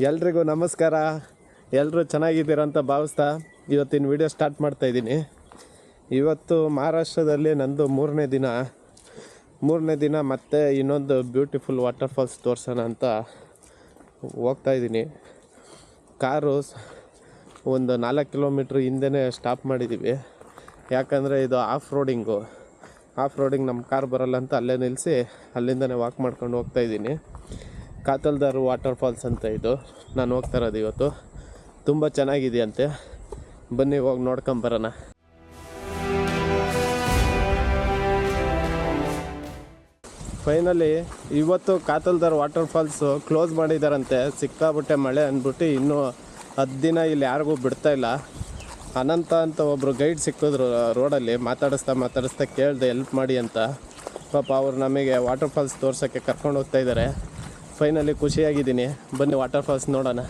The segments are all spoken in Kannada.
ಎಲ್ರಿಗೂ ನಮಸ್ಕಾರ. ಎಲ್ಲರೂ ಚೆನ್ನಾಗಿದ್ದೀರ ಅಂತ ಭಾವಿಸ್ತಾ ಇವತ್ತಿನ ವಿಡಿಯೋ ಸ್ಟಾರ್ಟ್ ಮಾಡ್ತಾಯಿದ್ದೀನಿ. ಇವತ್ತು ಮಹಾರಾಷ್ಟ್ರದಲ್ಲಿ ನಂದು ಮೂರನೇ ದಿನ ಮತ್ತೆ ಇನ್ನೊಂದು ಬ್ಯೂಟಿಫುಲ್ ವಾಟರ್ಫಾಲ್ಸ್ ತೋರಿಸೋಣ ಅಂತ ಹೋಗ್ತಾಯಿದ್ದೀನಿ. ಕಾರು ಒಂದು 4 ಕಿಲೋಮೀಟ್ರ್ ಹಿಂದೆನೇ ಸ್ಟಾಪ್ ಮಾಡಿದ್ದೀವಿ. ಯಾಕಂದರೆ ಇದು ಆಫ್ ರೋಡಿಂಗ್ ನಮ್ಮ ಕಾರ್ ಬರಲ್ಲ ಅಂತ ಅಲ್ಲೇ ನಿಲ್ಲಿಸಿ ಅಲ್ಲಿಂದನೇ ವಾಕ್ ಮಾಡ್ಕೊಂಡು ಹೋಗ್ತಾಯಿದ್ದೀನಿ. ಕಾತಲ್ದಾರ್ ವಾಟರ್ಫಾಲ್ಸ್ ಅಂತ ಇದು ನಾನು ಹೋಗ್ತಾ ಇರೋದು. ಇವತ್ತು ತುಂಬ ಚೆನ್ನಾಗಿದೆಯಂತೆ, ಬನ್ನಿ ಹೋಗಿ ನೋಡ್ಕೊಂಬರೋಣ. ಫೈನಲಿ ಇವತ್ತು ಕಾತಲ್ದಾರ್ ವಾಟರ್ಫಾಲ್ಸು ಕ್ಲೋಸ್ ಮಾಡಿದಾರಂತೆ. ಸಿಕ್ಕಾಬಿಟ್ಟೆ ಮಳೆ ಅಂದ್ಬಿಟ್ಟು ಇನ್ನೂ 10 ದಿನ ಇಲ್ಲಿ ಯಾರಿಗೂ ಬಿಡ್ತಾಯಿಲ್ಲ. ಅನಂತ ಅಂತ ಒಬ್ಬರು ಗೈಡ್ ಸಿಕ್ಕಿದ್ರು ರೋಡಲ್ಲಿ. ಮಾತಾಡಿಸ್ತಾ ಕೇಳಿದೆ ಹೆಲ್ಪ್ ಮಾಡಿ ಅಂತ. ಪಾಪ ಅವ್ರು ನಮಗೆ ವಾಟರ್ಫಾಲ್ಸ್ ತೋರ್ಸೋಕ್ಕೆ ಕರ್ಕೊಂಡು ಹೋಗ್ತಾ ಇದ್ದಾರೆ. ಫೈನಲಿ ಖುಷಿಯಾಗಿದ್ದೀನಿ. ಬನ್ನಿ ವಾಟರ್ಫಾಲ್ಸ್ ನೋಡೋಣ.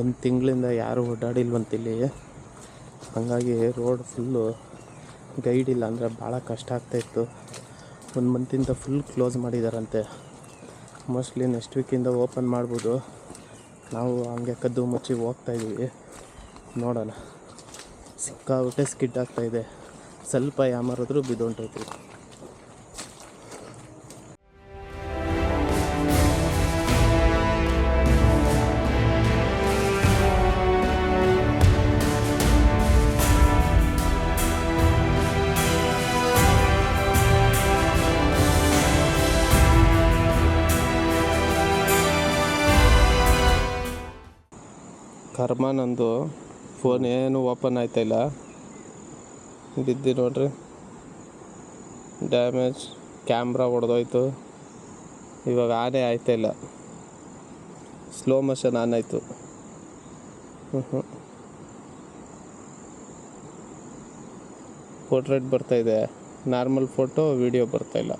ಒಂದು ತಿಂಗಳಿಂದ ಯಾರೂ ಓಡಾಡಿಲ್ವಂತಿಲ್ಲಿ, ಹಾಗಾಗಿ ರೋಡ್ ಫುಲ್ಲು ಗೈಡ್ ಇಲ್ಲ ಅಂದರೆ ಭಾಳ ಕಷ್ಟ ಆಗ್ತಾಯಿತ್ತು. 1 ಮಂತಿಂದ ಫುಲ್ ಕ್ಲೋಸ್ ಮಾಡಿದಾರಂತೆ. ಮೋಸ್ಟ್ಲಿ ನೆಕ್ಸ್ಟ್ ವೀಕಿಂದ ಓಪನ್ ಮಾಡ್ಬೋದು. ನಾವು ಹಂಗೆ ಕದ್ದು ಮುಚ್ಚಿ ಹೋಗ್ತಾಯಿದ್ದೀವಿ, ನೋಡೋಣ. ಸಿಕ್ಕಾಬಿಟ್ಟೆ ಸ್ಕಿಡ್ ಆಗ್ತಾಯಿದೆ, ಸ್ವಲ್ಪ ಯಾಮಾರಿದ್ರೂ ಬಿದ್ದೊಂಟೈತಿ. ಕರ್ಮ, ನಂದು ಫೋನ್ ಏನು ಓಪನ್ ಆಯ್ತಾಯಿಲ್ಲ, ಬಿದ್ದು ನೋಡ್ರಿ. ಡ್ಯಾಮೇಜ್, ಕ್ಯಾಮ್ರಾ ಹೊಡೆದೋಯ್ತು. ಇವಾಗ ಆನೇ ಆಯ್ತಾಯಿಲ್ಲ, ಸ್ಲೋ ಮೋಷನ್ ಆನ್ ಆಯಿತು. ಪೋರ್ಟ್ರೇಟ್ ಬರ್ತಾಯಿದೆ, ನಾರ್ಮಲ್ ಫೋಟೋ ವಿಡಿಯೋ ಬರ್ತಾಯಿಲ್ಲ.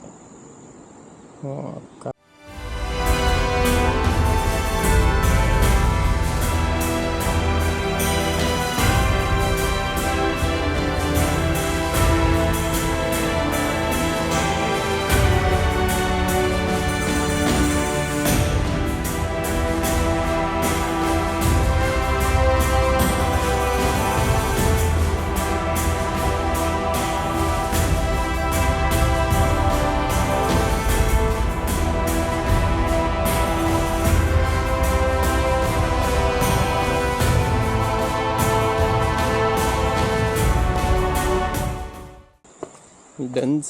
ಡೆನ್ಸ್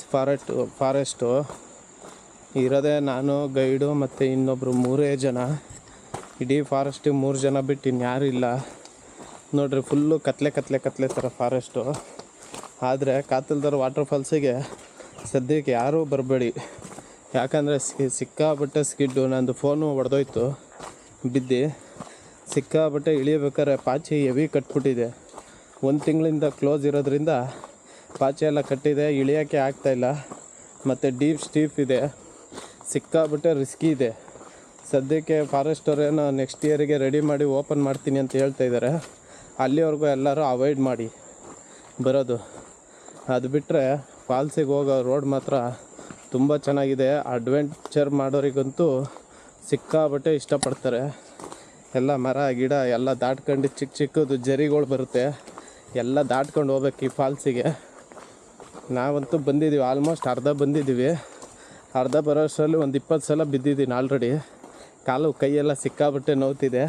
ಫಾರೆಸ್ಟು ಇರೋದೇ ನಾನು, ಗೈಡು ಮತ್ತು ಇನ್ನೊಬ್ಬರು 3 ಜನ. ಇಡೀ ಫಾರೆಸ್ಟಿಗೆ 3 ಜನ ಬಿಟ್ಟು ಇನ್ಯಾರೂ ಇಲ್ಲ. ನೋಡ್ರಿ, ಫುಲ್ಲು ಕತ್ಲೆ ಥರ ಫಾರೆಸ್ಟು. ಆದರೆ ಕಾತಲ್ದಾರ್ ವಾಟರ್ಫಾಲ್ಸಿಗೆ ಸದ್ಯಕ್ಕೆ ಯಾರೂ ಬರಬೇಡಿ, ಯಾಕಂದರೆ ಸಿಕ್ಕಾಬಟ್ಟೆ ಸ್ಕಿಡ್ಡು. ನಂದು ಫೋನು ಹೊಡೆದೋಯ್ತು ಬಿದ್ದು. ಸಿಕ್ಕಾಬಟ್ಟೆ ಇಳಿಯಬೇಕಾದ್ರೆ ಪಾಚಿ ಹೆವಿ ಕಟ್ಬಿಟ್ಟಿದೆ. 1 ತಿಂಗಳಿಂದ ಕ್ಲೋಸ್ ಇರೋದ್ರಿಂದ ಪಾಚಿ ಎಲ್ಲ ಕಟ್ಟಿದೆ, ಇಳಿಯೋಕ್ಕೆ ಆಗ್ತಾಯಿಲ್ಲ. ಮತ್ತು ಡೀಪ್ ಸ್ಟೀಪ್ ಇದೆ, ಸಿಕ್ಕಾಬಿಟ್ಟೆ ರಿಸ್ಕಿ ಇದೆ. ಸದ್ಯಕ್ಕೆ ಫಾರೆಸ್ಟವ್ರೇನೋ ನೆಕ್ಸ್ಟ್ ಇಯರಿಗೆ ರೆಡಿ ಮಾಡಿ ಓಪನ್ ಮಾಡ್ತೀನಿ ಅಂತ ಹೇಳ್ತಾ ಇದ್ದಾರೆ. ಅಲ್ಲಿವರೆಗೂ ಎಲ್ಲರೂ ಅವಾಯ್ಡ್ ಮಾಡಿ ಬರೋದು. ಅದು ಬಿಟ್ಟರೆ ಫಾಲ್ಸಿಗೆ ಹೋಗೋ ರೋಡ್ ಮಾತ್ರ ತುಂಬ ಚೆನ್ನಾಗಿದೆ. ಅಡ್ವೆಂಚರ್ ಮಾಡೋರಿಗಂತೂ ಸಿಕ್ಕಾಬಿಟ್ಟೆ ಇಷ್ಟಪಡ್ತಾರೆ. ಎಲ್ಲ ಮರ ಗಿಡ ಎಲ್ಲ ದಾಟ್ಕೊಂಡು ಚಿಕ್ಕದು ಜರಿಗಳು ಬರುತ್ತೆ, ಎಲ್ಲ ದಾಟ್ಕೊಂಡು ಹೋಗ್ಬೇಕು ಈ ಫಾಲ್ಸಿಗೆ. ನಾವಂತೂ ಬಂದಿದ್ದೀವಿ, ಆಲ್ಮೋಸ್ಟ್ ಅರ್ಧ ಬಂದಿದ್ದೀವಿ. ಅರ್ಧ ಬರೋಷ್ಟರಲ್ಲಿ ಒಂದು 20 ಸಲ ಬಿದ್ದಿದ್ದೀನಿ ಆಲ್ರೆಡಿ. ಕಾಲು ಕೈಯೆಲ್ಲ ಸಿಕ್ಕಾಬಿಟ್ಟೆ ನೋವ್ತಿದೆ,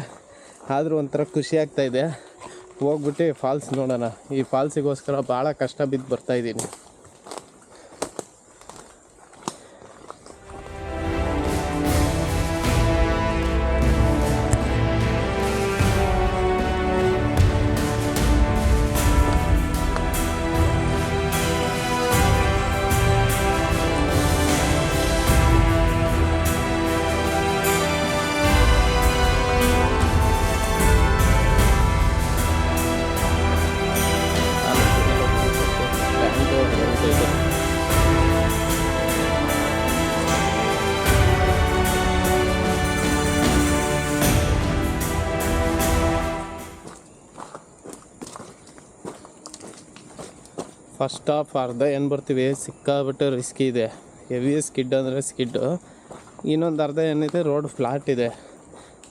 ಆದರೂ ಒಂಥರ ಖುಷಿ ಆಗ್ತಾಯಿದೆ. ಹೋಗ್ಬಿಟ್ಟು ಫಾಲ್ಸ್ ನೋಡೋಣ. ಈ ಫಾಲ್ಸಿಗೋಸ್ಕರ ಭಾಳ ಕಷ್ಟ ಬಿದ್ದು ಬರ್ತಾಯಿದ್ದೀನಿ. ಫಸ್ಟ್ ಹಾಫ್ ಅರ್ಧ ಏನು ಬರ್ತೀವಿ ಸಿಕ್ಕಾಬಿಟ್ಟು ರಿಸ್ಕಿ ಇದೆ, ಹೆವಿ ಸ್ಕಿಡ್ ಅಂದರೆ ಸ್ಕಿಡ್ಡು. ಇನ್ನೊಂದು ಅರ್ಧ ಏನಿದೆ ರೋಡ್ ಫ್ಲಾಟ್ ಇದೆ,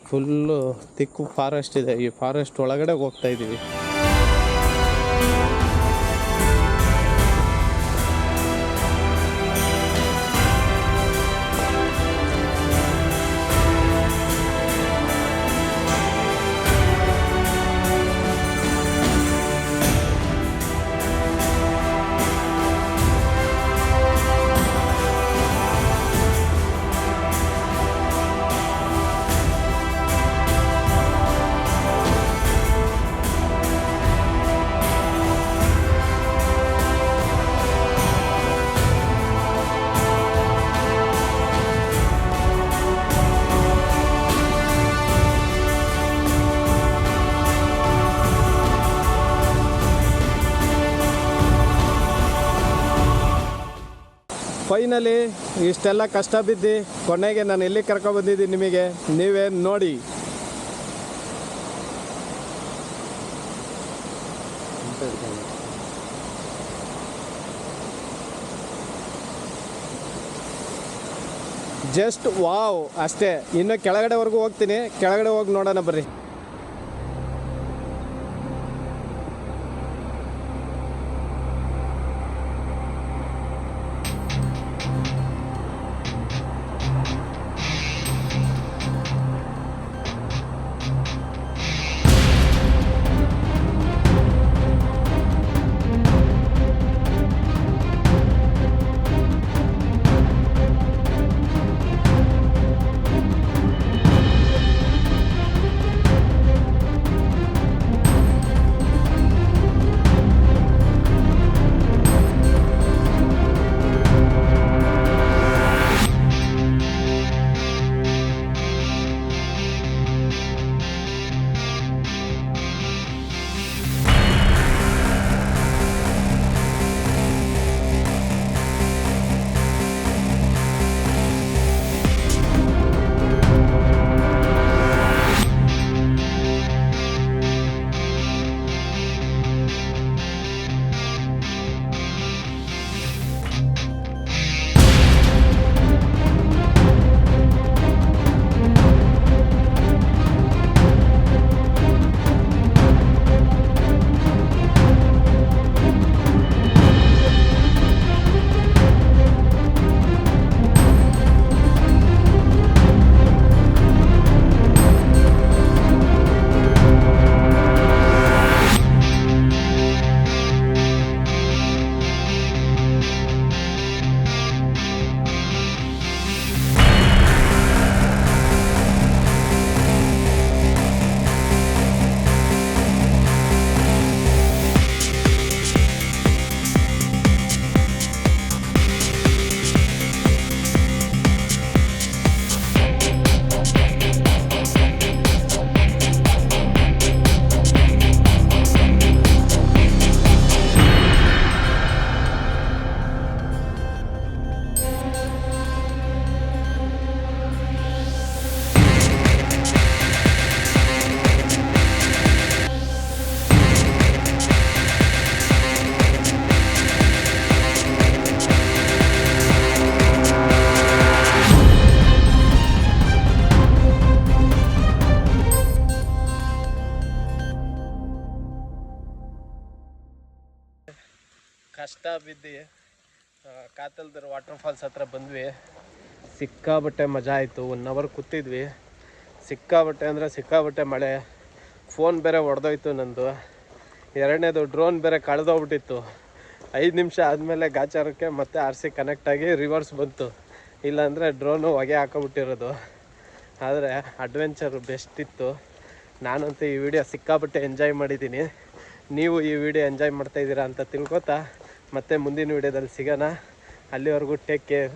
ಫುಲ್ಲು ತಿಕ್ಕು ಫಾರೆಸ್ಟ್ ಇದೆ. ಈ ಫಾರೆಸ್ಟ್ ಒಳಗಡೆ ಹೋಗ್ತಾಯಿದ್ದೀವಿ. ಫೈನಲಿ ಇಷ್ಟೆಲ್ಲ ಕಷ್ಟ ಬಿದ್ದು ಕೊನೆಗೆ ನಾನು ಎಲ್ಲಿ ಕರ್ಕೊಬಂದಿದ್ದೀನಿ ನಿಮಗೆ ನೀವೇ ನೋಡಿ. ಜಸ್ಟ್ ವಾವ್ ಅಷ್ಟೇ. ಇನ್ನು ಕೆಳಗಡೆವರೆಗೂ ಹೋಗ್ತೀನಿ, ಕೆಳಗಡೆ ಹೋಗಿ ನೋಡೋಣ ಬರ್ರಿ. ಕಷ್ಟ ಬಿದ್ದು ಕಾತಲ್ದರ ವಾಟರ್ ಫಾಲ್ಸ್ ಹತ್ರ ಬಂದ್ವಿ. ಸಿಕ್ಕಾಬಟ್ಟೆ ಮಜಾ ಆಯಿತು. 1 ಅವರ್ ಕೂತಿದ್ವಿ. ಸಿಕ್ಕಾಬಟ್ಟೆ ಅಂದರೆ ಸಿಕ್ಕಾಬಟ್ಟೆ ಮಳೆ. ಫೋನ್ ಬೇರೆ ಒಡೆದೋಯ್ತು ನಂದು. ಎರಡನೇದು ಡ್ರೋನ್ ಬೇರೆ ಕಳೆದೋಗ್ಬಿಟ್ಟಿತ್ತು. 5 ನಿಮಿಷ ಆದಮೇಲೆ ಗಾಚಾರಕ್ಕೆ ಮತ್ತೆ RC ಕನೆಕ್ಟ್ ಆಗಿ ರಿವರ್ಸ್ ಬಂತು. ಇಲ್ಲಾಂದರೆ ಡ್ರೋನು ಹೊಗೆ ಹಾಕೋಬಿಟ್ಟಿರೋದು. ಆದರೆ ಅಡ್ವೆಂಚರು ಬೆಸ್ಟ್ ಇತ್ತು. ನಾನಂತೂ ಈ ವಿಡಿಯೋ ಸಿಕ್ಕಾಬಟ್ಟೆ ಎಂಜಾಯ್ ಮಾಡಿದ್ದೀನಿ. ನೀವು ಈ ವಿಡಿಯೋ ಎಂಜಾಯ್ ಮಾಡ್ತಾಯಿದ್ದೀರಾ ಅಂತ ತಿಳ್ಕೊತಾ ಮತ್ತೆ ಮುಂದಿನ ವಿಡಿಯೋದಲ್ಲಿ ಸಿಗೋಣ. ಅಲ್ಲಿವರೆಗೂ ಟೇಕ್ ಕೇರ್.